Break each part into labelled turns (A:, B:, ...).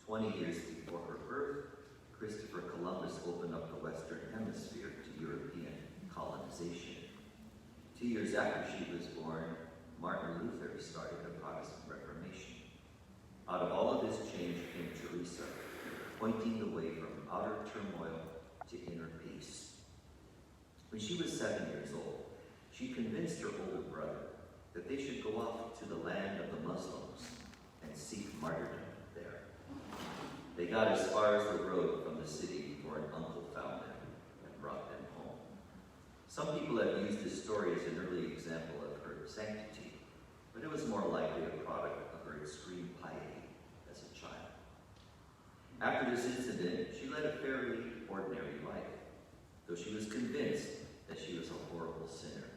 A: 20 years before her birth, Christopher Columbus opened up the Western Hemisphere to European colonization. 2 years after she was born, Martin Luther started the Protestant Reformation. Out of all of this change came Teresa, pointing the way from outer turmoil to inner peace. When she was 7 years old, she convinced her older brother that they should go off to the land of the Muslims and seek martyrdom there. They got as far as the road from the city before an uncle found them and brought them home. Some people have used this story as an early example of her sanctity, but it was more likely a product of her extreme piety as a child. After this incident, she led a fairly ordinary life, though she was convinced that she was a horrible sinner.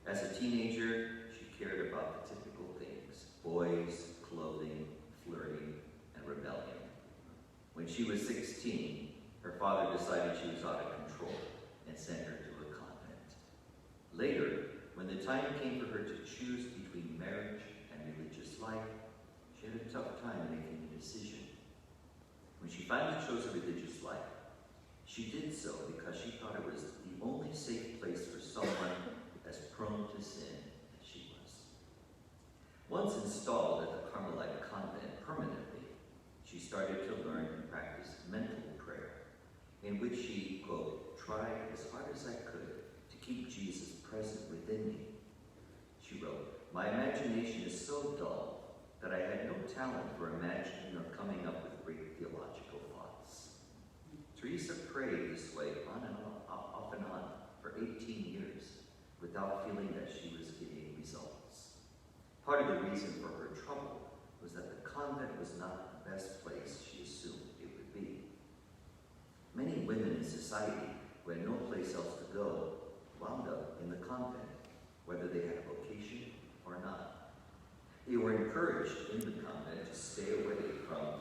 A: As a teenager, she cared about the typical things: boys, clothing, flirting, and rebellion. When she was 16, her father decided she was out of control and sent her to a convent. Later, when the time came for her to choose between marriage and religious life, she had a tough time making a decision. When she finally chose a religious life, she did so because she thought it was the only safe place for someone as prone to sin as she was. Once installed at the Carmelite convent permanently, she started to learn and practice mental prayer, in which she, quote, tried as hard as I could to keep Jesus present within me. She wrote, "My imagination is so dull that I had no talent for imagining or coming up with great theological thoughts." Teresa prayed this way on and off and on for 18 years without feeling that she was getting results. Part of the reason for her trouble was that the convent was not the best place she assumed it would be. Many women in society who had no place else to go wound up in the convent, whether they had a vocation or not. They were encouraged in the convent to stay away from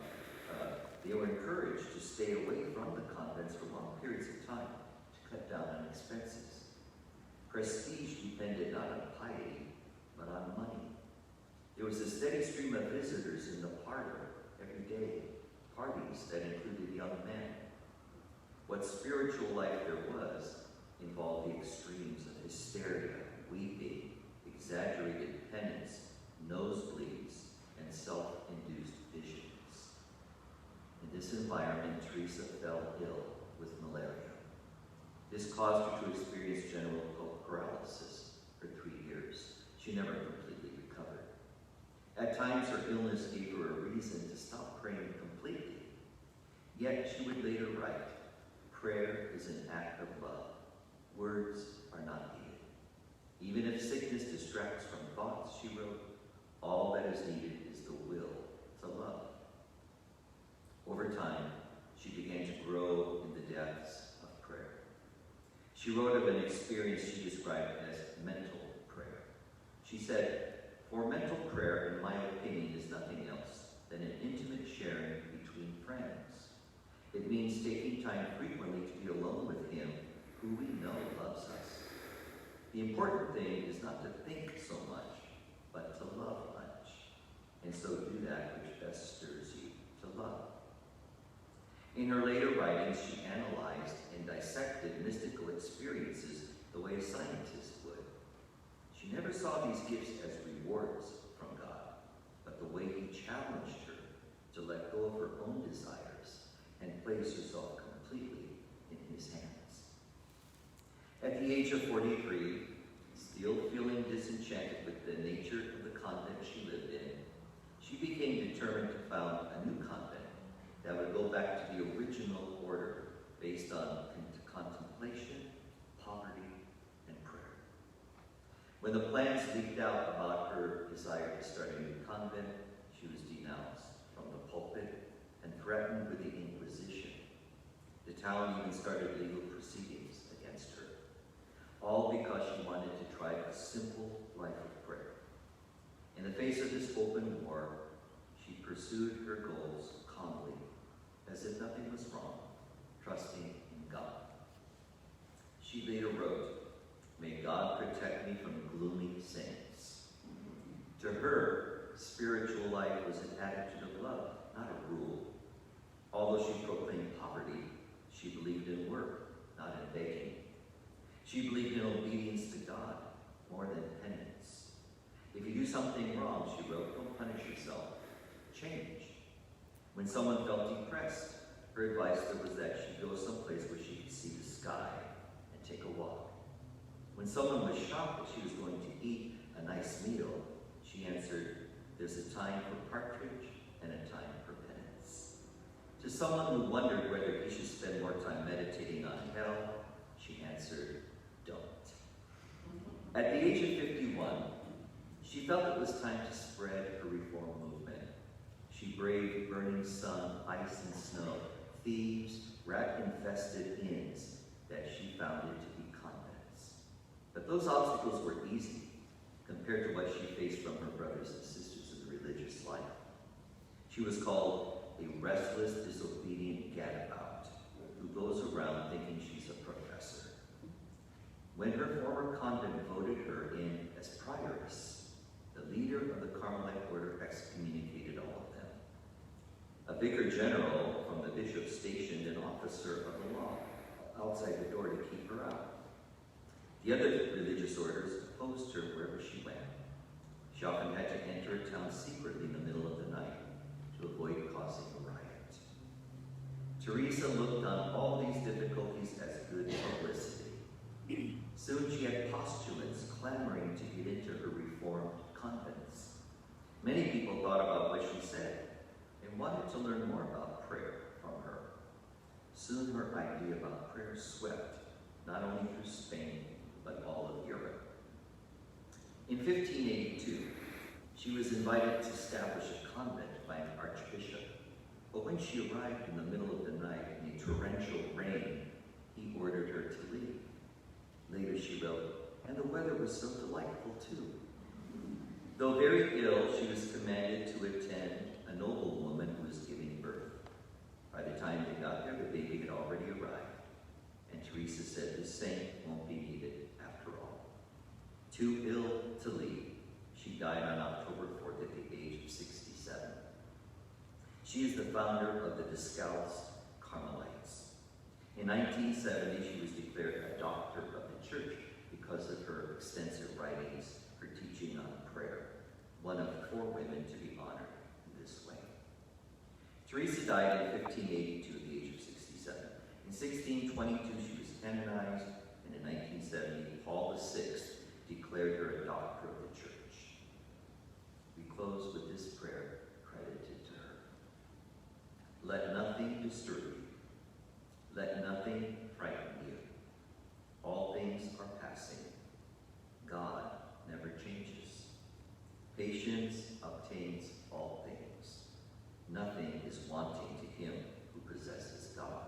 A: the convents for long periods of time to cut down on expenses. Prestige depended not on piety, but on money. There was a steady stream of visitors in the parlor every day, parties that included young men. What spiritual life there was involved the extremes of hysteria, weeping, exaggerated penance, nosebleeds, and self-induced visions. In this environment, Teresa fell ill with malaria. This caused her to experience general paralysis for 3 years. She never completely recovered. At times, her illness gave her a reason to stop praying completely. Yet, she would later write, "Prayer is an act of love. Words are not needed. Even if sickness distracts from thoughts," she wrote, "all that is needed is the will to love." Over time, she began to grow in the depths of prayer. She wrote of an experience she described as mental prayer. She said, "For mental prayer, in my opinion, is nothing else than an intimate sharing between friends. It means taking time frequently to be alone with Him who we know loves us. The important thing is not to think so much, but to love much, and so do that which best stirs you to love." In her later writings, she analyzed and dissected mystical experiences the way a scientist would. She never saw these gifts as rewards from God, but the way He challenged her to let go of her own desires and place herself completely in His hands. At the age of 43, still feeling disenchanted with the nature of the convent she lived in, she became determined to found a new convent that would go back to the original order based on contemplation, poverty, and prayer. When the plans leaked out about her desire to start a new convent, she was denounced from the pulpit and threatened with the Inquisition. The town even started legal proceedings against her, all because she wanted to try a simple life of prayer. In the face of this open war, she pursued her goals calmly, as if nothing was wrong, trusting in God. She later wrote, "May God protect me from gloomy saints." To her, spiritual life was an attitude of love, not a rule. Although she proclaimed poverty, she believed in work, not in begging. She believed in obedience to God more than penance. If you do something wrong, she wrote, don't punish yourself. Change. When someone felt depressed, her advice was that she go someplace where she could see the sky and take a walk. When someone was shocked that she was going to eat a nice meal, she answered, there's a time for partridge and a time for penance. To someone who wondered whether he should spend more time meditating on hell, she answered, don't. At the age of 51, she felt it was time to spread her reform movement. She braved burning sun, ice and snow, thieves, rat-infested inns that she founded to be convents. But those obstacles were easy compared to what she faced from her brothers and sisters in the religious life. She was called a restless, disobedient gadabout who goes around thinking she's a professor. When her former convent voted her in as prioress, the leader of the Carmelite order excommunicated all of them. A vicar general from the bishop stationed an officer of the law outside the door to keep her out. The other religious orders opposed her wherever she went. She often had to enter a town secretly in the middle of the night to avoid causing a riot. Teresa looked on all these difficulties as good publicity. Soon she had postulants clamoring to get into her reformed convents. Many people thought about what she said and wanted to learn more about prayer from her. Soon her idea about prayer swept not only through Spain, but all of Europe. In 1582, she was invited to establish a convent by an archbishop. But when she arrived in the middle of the night in a torrential rain, he ordered her to leave. Later she wrote, and the weather was so delightful too. Though very ill, she was commanded to attend a noble woman who was giving birth. By the time they got there, the baby had already arrived. And Teresa said, the saint won't be needed after all. Too ill to leave, she died on October 4th at the age of 67. She is the founder of the Discalced Carmelites. In 1970, she was declared a doctor of the church because of her extensive writings, her teaching on prayer, one of 4 women to be honored in this way. Teresa died in 1582 at the age of 67. In 1622, she was canonized, and in 1970, Paul VI declared her a doctor of the church. We close with this prayer credited to her. Let nothing disturb you. Let nothing frighten you. All things are passing. God never changes. Patience obtains all things. Nothing is wanting to him who possesses God.